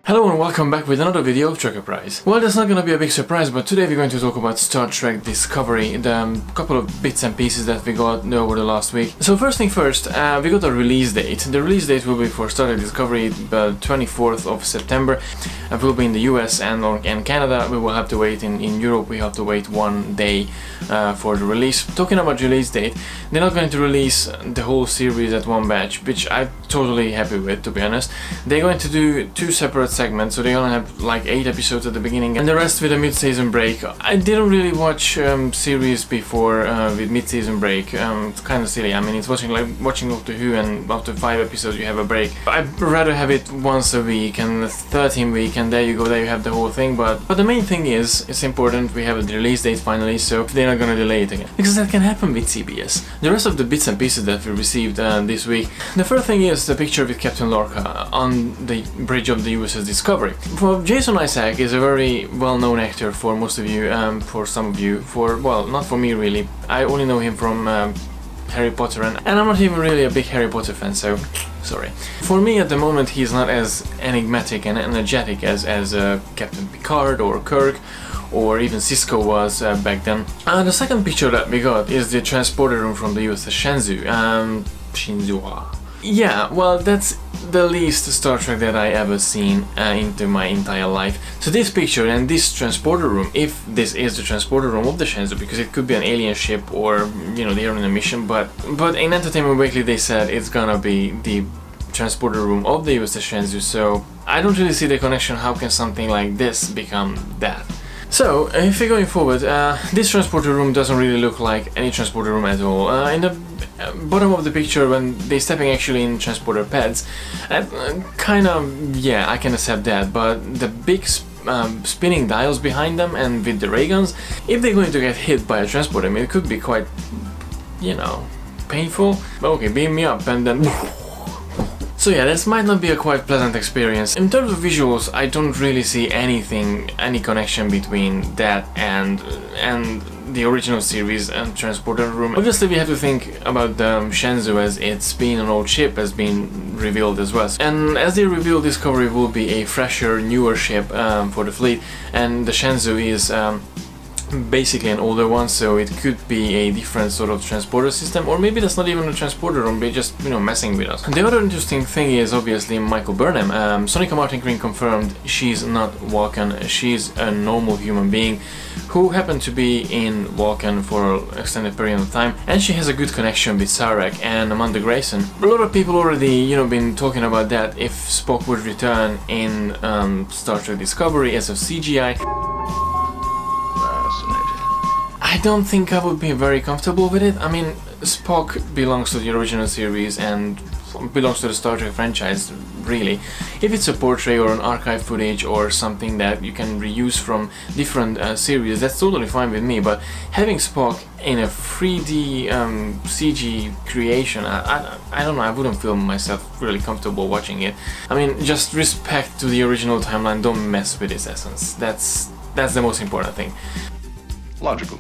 Hello and welcome back with another video of TREKKERPRISE. Well, that's not gonna be a big surprise, but today we're going to talk about Star Trek Discovery, the couple of bits and pieces that we got over the last week. So first thing first, we got a release date. The release date will be for Star Trek Discovery the 24th of September. It will be in the US and Canada. We will have to wait in Europe. We have to wait 1 day for the release. Talking about release date, they're not going to release the whole series at one batch, which I'm totally happy with, to be honest. They're going to do 2 separate segments, so they only have like 8 episodes at the beginning and the rest with a mid-season break. I didn't really watch series before with mid-season break. It's kind of silly. I mean, it's watching Doctor Who, and after 5 episodes you have a break. I'd rather have it once a week and 13 week, and there you go, there you have the whole thing. But the main thing is, it's important we have a release date finally, so they're not gonna delay it again, because that can happen with CBS. The rest of the bits and pieces that we received this week. The first thing is the picture with Captain Lorca on the bridge of the USS Discovery. For Jason Isaac is a very well-known actor for most of you, for some of you, well, not for me really. I only know him from Harry Potter, and I'm not even really a big Harry Potter fan, so sorry. For me at the moment he's not as enigmatic and energetic as Captain Picard or Kirk or even Cisco was back then. The second picture that we got is the transporter room from the USS Shenzhou. Yeah, well, that's the least Star Trek that I ever seen into my entire life. So this picture and this transporter room, if this is the transporter room of the Shenzhou, because it could be an alien ship or, you know, they're on a mission, but in Entertainment Weekly they said it's gonna be the transporter room of the USS Shenzhou, so I don't really see the connection. How can something like this become that? So, if we're going forward, this transporter room doesn't really look like any transporter room at all. In the bottom of the picture, when they're stepping actually in transporter pads, kind of, yeah, I can accept that, but the big spinning dials behind them and with the ray guns, if they're going to get hit by a transporter, I mean, it could be quite, you know, painful. But okay, beam me up and then... So yeah, this might not be a quite pleasant experience. In terms of visuals, I don't really see any connection between that and the original series and transporter room. Obviously we have to think about the Shenzhou, as it's being an old ship has been revealed as well. And as they reveal, Discovery will be a fresher, newer ship for the fleet, and the Shenzhou is basically an older one, so it could be a different sort of transporter system, or maybe that's not even a transporter room, they're just, you know, messing with us. The other interesting thing is obviously Michael Burnham. Sonika Martin Green confirmed she's not Vulcan, she's a normal human being who happened to be in Vulcan for an extended period of time, and she has a good connection with Sarek and Amanda Grayson. A lot of people already, you know, been talking about that, if Spock would return in Star Trek Discovery as a CGI. I don't think I would be very comfortable with it. I mean, Spock belongs to the original series and belongs to the Star Trek franchise, really. If it's a portrait or an archive footage or something that you can reuse from different series, that's totally fine with me, but having Spock in a 3D CG creation, I don't know, I wouldn't feel myself really comfortable watching it. I mean, just respect to the original timeline, don't mess with its essence. That's the most important thing. Logical.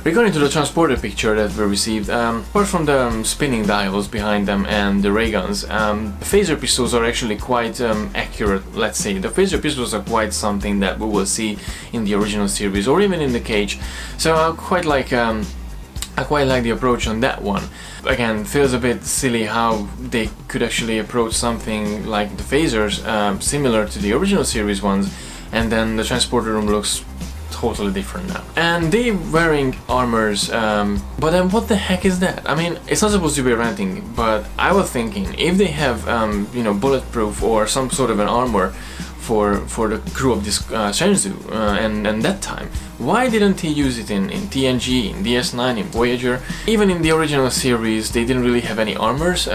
Regarding to the transporter picture that we received, apart from the spinning dials behind them and the ray guns, phaser pistols are actually quite accurate, let's say. The phaser pistols are quite something that we will see in the original series or even in the Cage, so I quite like the approach on that one. Again, feels a bit silly how they could actually approach something like the phasers, similar to the original series ones, and then the transporter room looks totally different now. And they wearing armors, but then what the heck is that? I mean, it's not supposed to be renting, but I was thinking if they have, you know, bulletproof or some sort of an armor for the crew of this Shenzhou and that time, why didn't he use it in TNG, in DS9, in Voyager? Even in the original series they didn't really have any armors,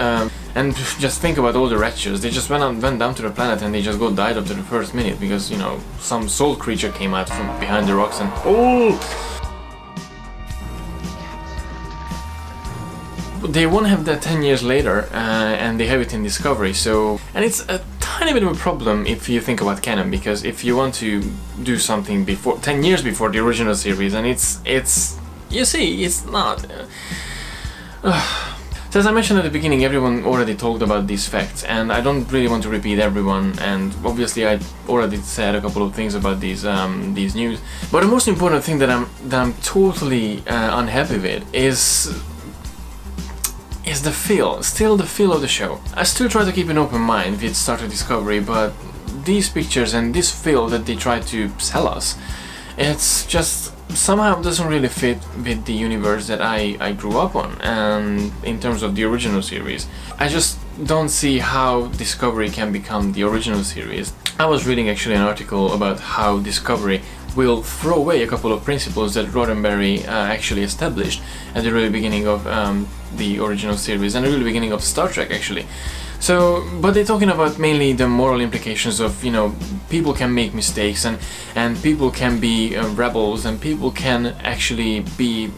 and just think about all the wretches. They just went down to the planet and they just died after the first minute because, you know, some soul creature came out from behind the rocks and oh! They won't have that 10 years later, and they have it in Discovery, so... And it's a tiny bit of a problem if you think about canon, because if you want to do something before 10 years before the original series, and it's you see, it's not... So as I mentioned at the beginning, everyone already talked about these facts, and I don't really want to repeat everyone, and obviously I already said a couple of things about these news. But the most important thing that I'm totally unhappy with is the feel, still the feel of the show. I still try to keep an open mind with Star Trek Discovery, but these pictures and this feel that they try to sell us, it's just somehow doesn't really fit with the universe that I grew up on, and in terms of the original series. I just don't see how Discovery can become the original series. I was reading actually an article about how Discovery will throw away a couple of principles that Roddenberry actually established at the really beginning of the original series and the really beginning of Star Trek actually. So, but they're talking about mainly the moral implications of, you know, people can make mistakes and people can be rebels and people can actually be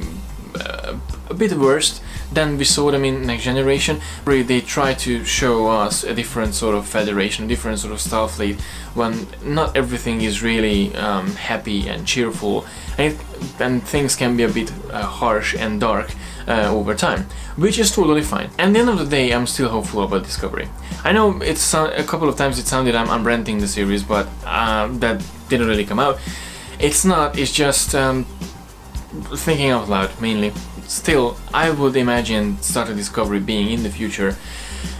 a bit worse than we saw them in Next Generation. Really, they try to show us a different sort of Federation, a different sort of Starfleet, when not everything is really happy and cheerful, and things can be a bit harsh and dark over time, which is totally fine. And at the end of the day, I'm still hopeful about Discovery. I know it's a couple of times it sounded I'm renting the series, but that didn't really come out. It's not, it's just thinking out loud mainly. Still, I would imagine Star Trek Discovery being in the future,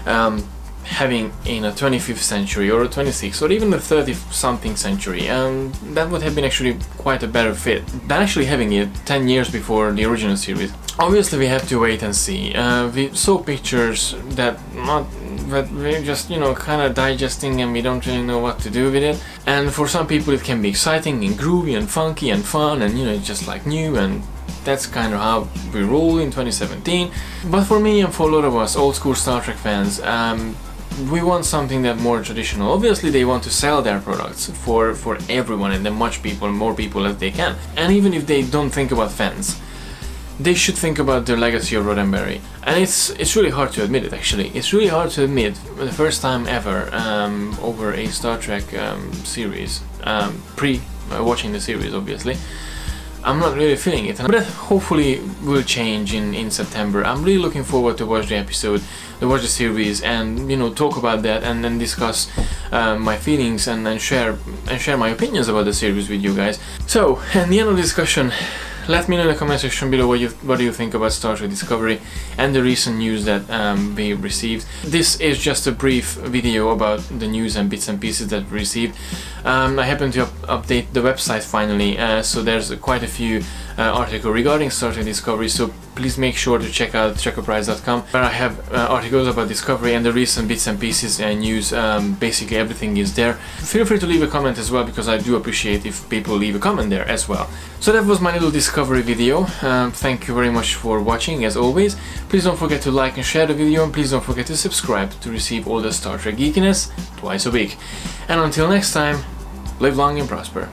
having in a 25th century or a 26th or even a 30-something century, that would have been actually quite a better fit than actually having it 10 years before the original series. Obviously we have to wait and see. We saw pictures that we're just, you know, kind of digesting and we don't really know what to do with it. And for some people it can be exciting and groovy and funky and fun and, you know, it's just like new, and that's kind of how we roll in 2017. But for me and for a lot of us old school Star Trek fans, we want something that more traditional. Obviously they want to sell their products for everyone and as much people, more people as they can. And even if they don't think about fans, they should think about the legacy of Roddenberry. And it's really hard to admit it actually. It's really hard to admit the first time ever over a Star Trek series, watching the series obviously, I'm not really feeling it, but that hopefully will change in September. I'm really looking forward to watch the episode, to watch the series, and, you know, talk about that and then discuss my feelings and share my opinions about the series with you guys. So, at the end of the discussion, let me know in the comment section below what do you think about Star Trek Discovery and the recent news that we received. This is just a brief video about the news and bits and pieces that we received. I happened to update the website finally, so there's quite a few articles regarding Star Trek Discovery, so please make sure to check out TREKKERPRISE.com, where I have articles about Discovery and the recent bits and pieces and news. Basically everything is there. Feel free to leave a comment as well, because I do appreciate if people leave a comment there as well. So that was my little Discovery video. Thank you very much for watching as always. Please don't forget to like and share the video, and please don't forget to subscribe to receive all the Star Trek geekiness twice a week. And until next time, live long and prosper.